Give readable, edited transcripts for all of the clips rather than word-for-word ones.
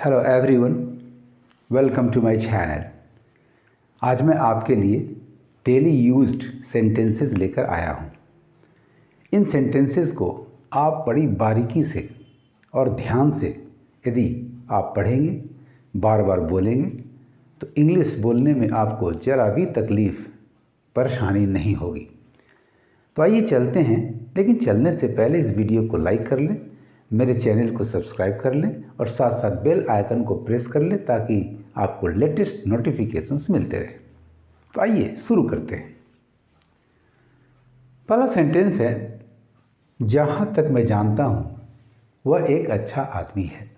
Hello everyone, welcome to my channel. आज मैं आपके लिए डेली यूज्ड सेंटेंसेस लेकर आया हूँ। इन सेंटेंसेस को आप बड़ी बारीकी से और ध्यान से यदि आप पढ़ेंगे, बार बार बोलेंगे, तो इंग्लिश बोलने में आपको ज़रा भी तकलीफ़ परेशानी नहीं होगी। तो आइए चलते हैं, लेकिन चलने से पहले इस वीडियो को लाइक कर लें, मेरे चैनल को सब्सक्राइब कर लें और साथ साथ बेल आइकन को प्रेस कर लें ताकि आपको लेटेस्ट नोटिफिकेशंस मिलते रहें। तो आइए शुरू करते हैं। पहला सेंटेंस है, जहाँ तक मैं जानता हूँ वह एक अच्छा आदमी है।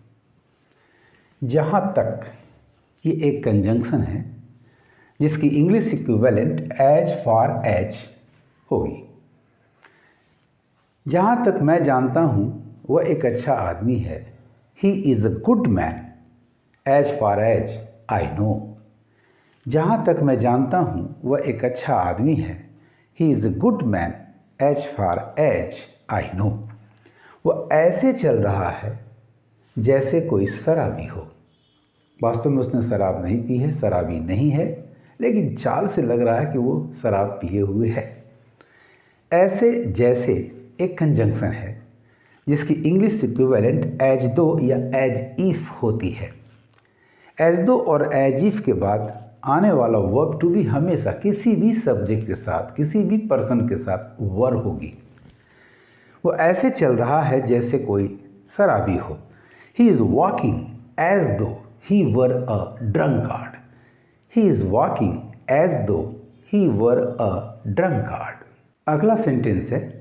जहाँ तक ये एक कंजंक्शन है जिसकी English equivalent as far as होगी। जहाँ तक मैं जानता हूँ वह एक अच्छा आदमी है। He is a good man as far as I know. जहाँ तक मैं जानता हूँ वह एक अच्छा आदमी है। He is a good man as far as I know. वह ऐसे चल रहा है जैसे कोई शराबी हो। वास्तव में उसने शराब नहीं पी है, शराबी नहीं है, लेकिन चाल से लग रहा है कि वो शराब पिए हुए है। ऐसे जैसे एक कंजंक्शन है जिसकी इंग्लिश इक्विवेलेंट एज दो या एज इफ होती है। एज दो और एज इफ के बाद आने वाला वर्ब टू बी हमेशा किसी भी सब्जेक्ट के साथ, किसी भी पर्सन के साथ वर होगी। वो ऐसे चल रहा है जैसे कोई शराबी हो। ही is walking as though he were a drunkard. He is walking as though he were a drunkard. अगला सेंटेंस है,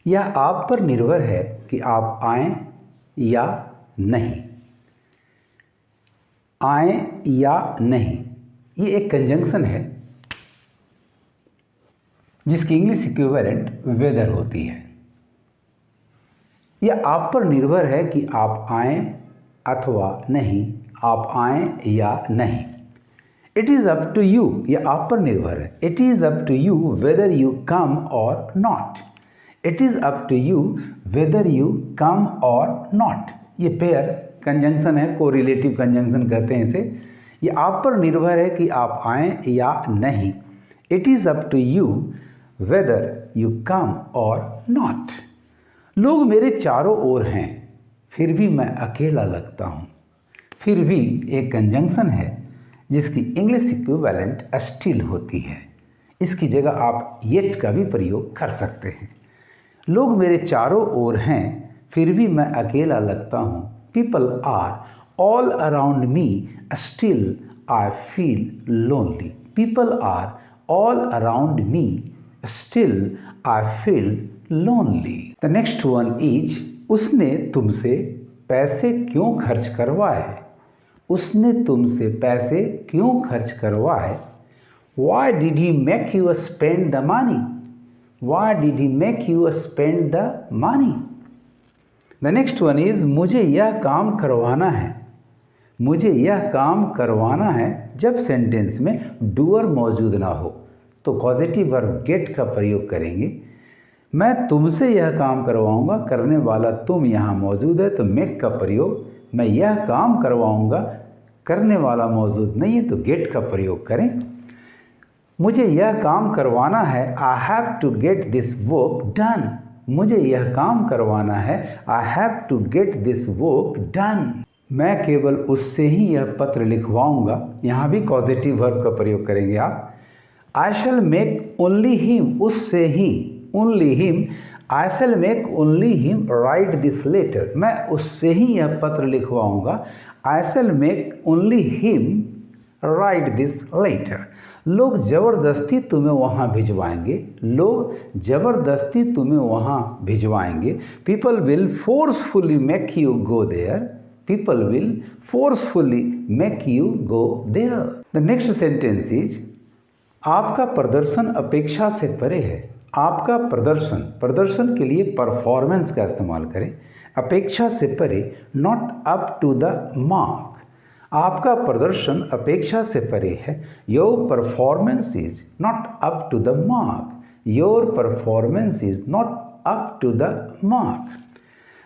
यह आप पर निर्भर है कि आप आएं या नहीं। आएं या नहीं, ये एक कंजंक्शन है जिसकी इंग्लिश इक्विवेलेंट वेदर होती है। यह आप पर निर्भर है कि आप आएं अथवा नहीं, आप आएं या नहीं। It is up to you, यह आप पर निर्भर है। It is up to you whether you come और not. It is up to you whether you come और नॉट। ये पेयर कंजंक्शन है, कोरिलेटिव कंजंक्शन कहते हैं इसे। ये आप पर निर्भर है कि आप आएं या नहीं। It is up to you whether you come और नॉट। लोग मेरे चारों ओर हैं, फिर भी मैं अकेला लगता हूँ। फिर भी एक कंजंक्शन है जिसकी इंग्लिश इक्विवेलेंट स्टिल होती है। इसकी जगह आप येट का भी प्रयोग कर सकते हैं। लोग मेरे चारों ओर हैं, फिर भी मैं अकेला लगता हूँ। People are all around me, still I feel lonely. People are all around me, still I feel lonely. The next one is, उसने तुमसे पैसे क्यों खर्च करवाए। उसने तुमसे पैसे क्यों खर्च करवाए। Why did he make you spend the money? Why did he make you spend the money? The next one is, मुझे यह काम करवाना है। मुझे यह काम करवाना है जब सेंटेंस में डूअर मौजूद ना हो तो कॉजेटिव वर्ब गेट का प्रयोग करेंगे। मैं तुमसे यह काम करवाऊंगा, करने वाला तुम यहाँ मौजूद है तो मेक का प्रयोग। मैं यह काम करवाऊंगा, करने वाला मौजूद नहीं है तो गेट का प्रयोग करें। मुझे यह काम करवाना है, I have to get this work done. मुझे यह काम करवाना है, I have to get this work done. मैं केवल उससे ही यह पत्र लिखवाऊंगा, यहाँ भी कॉजेटिव वर्ब का प्रयोग करेंगे आप। I shall make only him, उससे ही, only him. I shall make only him write this letter. मैं उससे ही यह पत्र लिखवाऊंगा। I shall make only him write this letter. लोग ज़बरदस्ती तुम्हें वहाँ भिजवाएंगे। लोग ज़बरदस्ती तुम्हें वहाँ भिजवाएंगे। People will forcefully make you go there. People will forcefully make you go there. The next sentence is, आपका प्रदर्शन अपेक्षा से परे है। आपका प्रदर्शन, प्रदर्शन के लिए परफॉर्मेंस का इस्तेमाल करें। अपेक्षा से परे, not up to the mark. आपका प्रदर्शन अपेक्षा से परे है। Your performance is not up to the mark. Your performance is not up to the mark.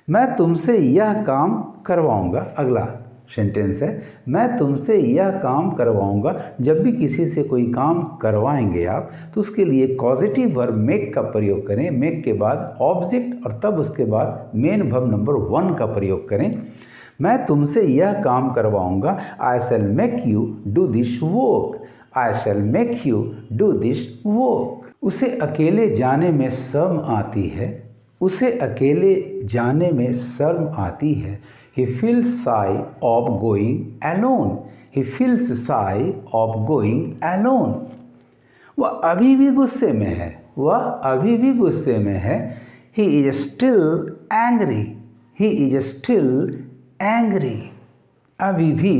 मैं तुमसे यह काम करवाऊंगा। अगला सेंटेंस है। मैं तुमसे यह काम करवाऊंगा। जब भी किसी से कोई काम करवाएंगे आप तो उसके लिए कॉजेटिव वर्ब मेक का प्रयोग करें। मेक के बाद ऑब्जेक्ट और तब उसके बाद मेन वर्ब नंबर 1 का प्रयोग करें। मैं तुमसे यह काम करवाऊंगा। I shall make you do this work. I shall make you do this work. उसे अकेले जाने में शर्म आती है। उसे अकेले जाने में शर्म आती है। He feels shy of going alone. He feels shy of going alone. वह अभी भी गुस्से में है। वह अभी भी गुस्से में है। He is still angry. He is still angry. अभी भी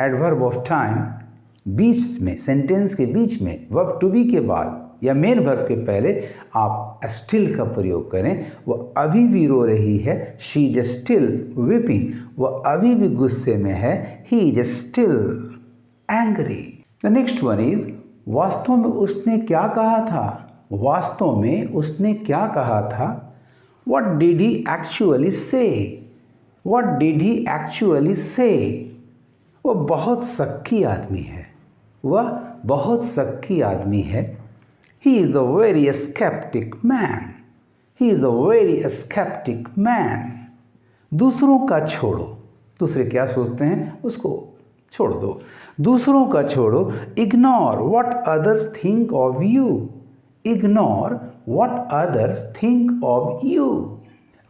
एडवर्ब ऑफ टाइम बीच में, सेंटेंस के बीच में वर्ब टू बी के बाद या मेन वर्ब के पहले आप स्टिल का प्रयोग करें। वह अभी भी रो रही है। She is still weeping. वह अभी भी गुस्से में है। He is still angry. The next one is वास्तव में उसने क्या कहा था। वास्तव में उसने क्या कहा था। व्हाट डिड ही एक्चुअली से। व्हाट डिड ही एक्चुअली से। वह बहुत शक्की आदमी है। वह बहुत शक्की आदमी है। He is a very skeptic man. He is a very skeptic man. दूसरों का छोड़ो। दूसरे क्या सोचते हैं उसको छोड़ दो। दूसरों का छोड़ो। Ignore what others think of you. Ignore what others think of you.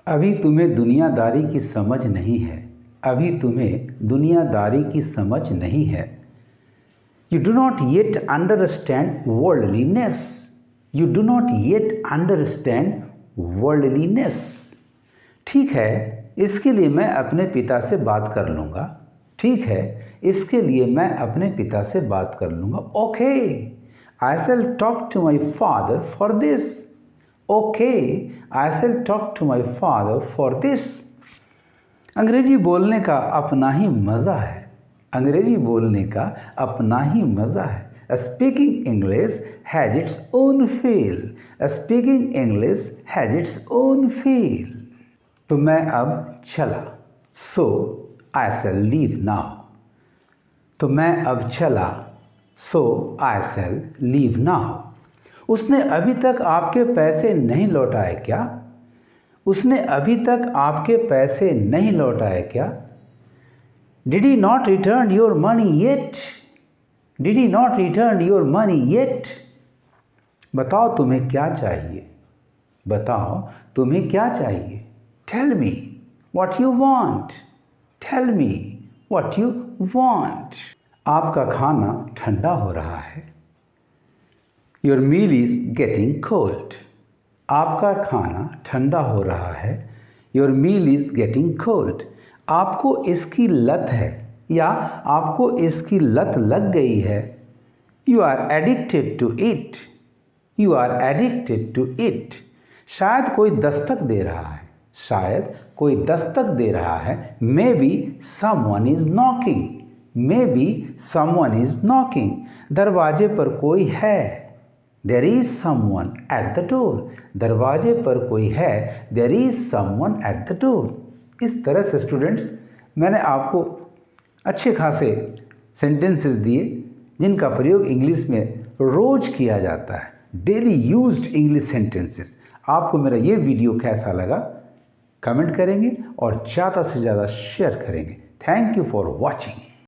अभी तुम्हें दुनियादारी की समझ नहीं है। अभी तुम्हें दुनियादारी की समझ नहीं है। You do not yet understand worldliness. You do not yet understand worldliness. ठीक है, इसके लिए मैं अपने पिता से बात कर लूँगा। ठीक है, इसके लिए मैं अपने पिता से बात कर लूँगा। Okay, I shall talk to my father for this. Okay, I shall talk to my father for this. अंग्रेजी बोलने का अपना ही मज़ा है। अंग्रेजी बोलने का अपना ही मज़ा है। Speaking English has its own feel. Speaking English has its own feel. तो मैं अब चला। सो आई शैल लीव नाउ। तो मैं अब चला। सो आई शैल लीव नाउ। उसने अभी तक आपके पैसे नहीं लौटाए क्या। उसने अभी तक आपके पैसे नहीं लौटाए क्या। Did he not return your money yet? Did he not return your money yet? बताओ तुम्हें क्या चाहिए। बताओ तुम्हें क्या चाहिए। Tell me what you want. Tell me what you want. आपका खाना ठंडा हो रहा है। Your meal is getting cold. आपका खाना ठंडा हो रहा है। Your meal is getting cold. आपको इसकी लत है या आपको इसकी लत लग गई है। You are addicted to it. You are addicted to it. शायद कोई दस्तक दे रहा है। शायद कोई दस्तक दे रहा है। Maybe someone is knocking. Maybe someone is knocking. दरवाजे पर कोई है। There is someone at the door. दरवाजे पर कोई है। There is someone at the door. इस तरह से स्टूडेंट्स मैंने आपको अच्छे खासे सेंटेंसेस दिए जिनका प्रयोग इंग्लिश में रोज़ किया जाता है। Daily used English sentences. आपको मेरा ये वीडियो कैसा लगा कमेंट करेंगे और ज़्यादा से ज़्यादा शेयर करेंगे। Thank you for watching.